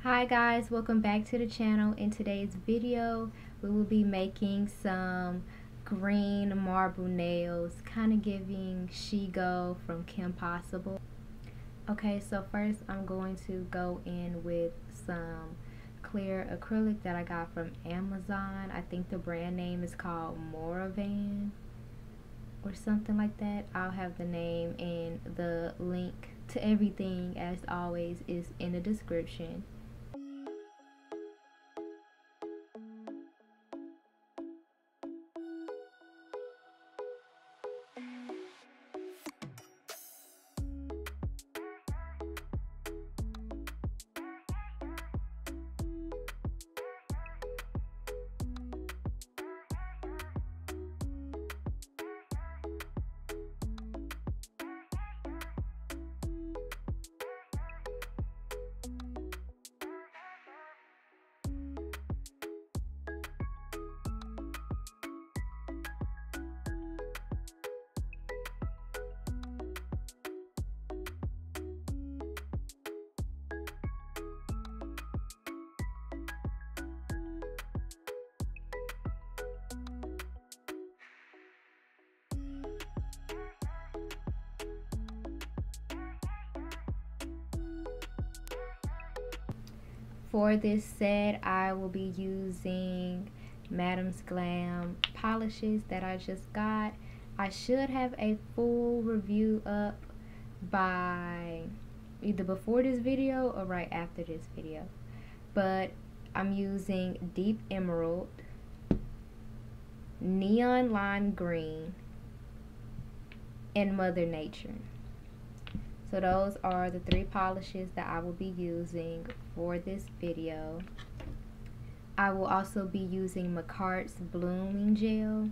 Hi guys, welcome back to the channel. In today's video we will be making some green marble nails, kind of giving Shego from Kim Possible. Okay, so first I'm going to go in with some clear acrylic that I got from Amazon. I think the brand name is called Moravan or something like that. I'll have the name and the link to everything, as always, is in the description. For this set, I will be using Madam's Glam polishes that I just got. I should have a full review up by either before this video or right after this video. But I'm using Deep Emerald, Neon Lime Green, and Mother Nature. So those are the three polishes that I will be using for this video. I will also be using McCart's blooming gel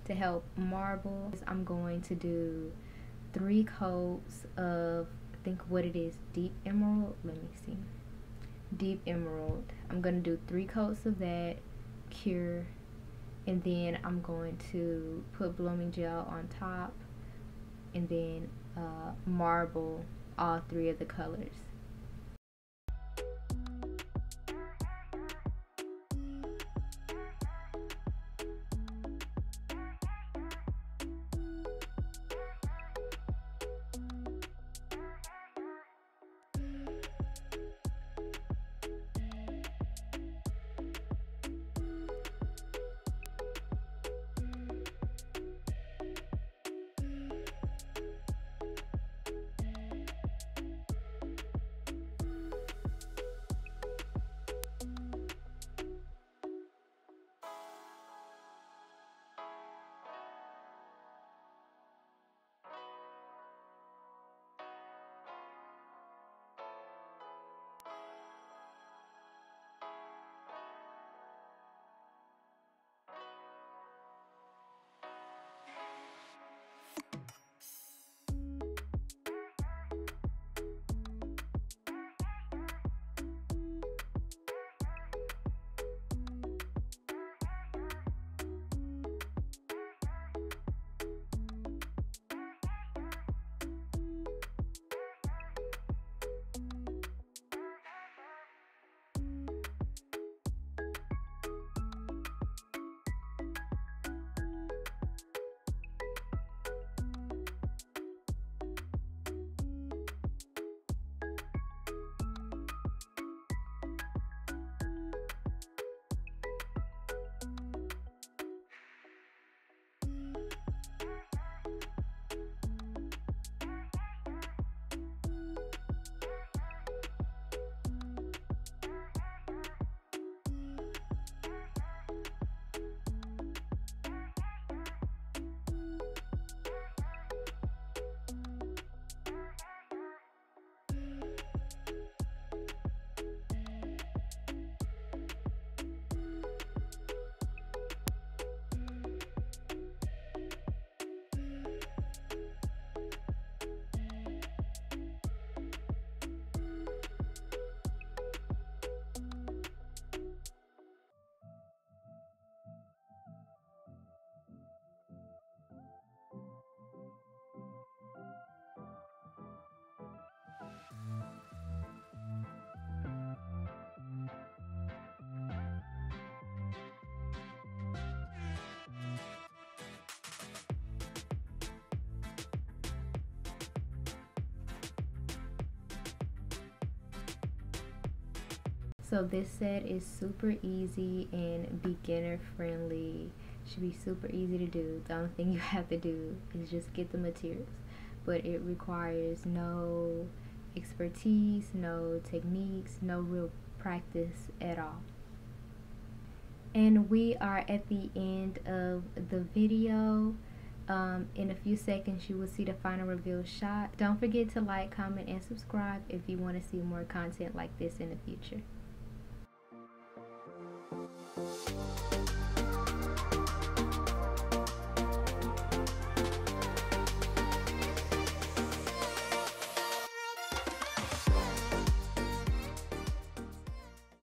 to help marble. I'm going to do 3 coats of, I think what it is, Deep Emerald. Let me see. Deep Emerald. I'm going to do 3 coats of that, cure, and then I'm going to put blooming gel on top, and then marble all 3 of the colors. So this set is super easy and beginner friendly. Should be super easy to do. The only thing you have to do is just get the materials, but it requires no expertise, no techniques, no real practice at all. And we are at the end of the video. In a few seconds you will see the final reveal shot. Don't forget to like, comment, and subscribe if you want to see more content like this in the future.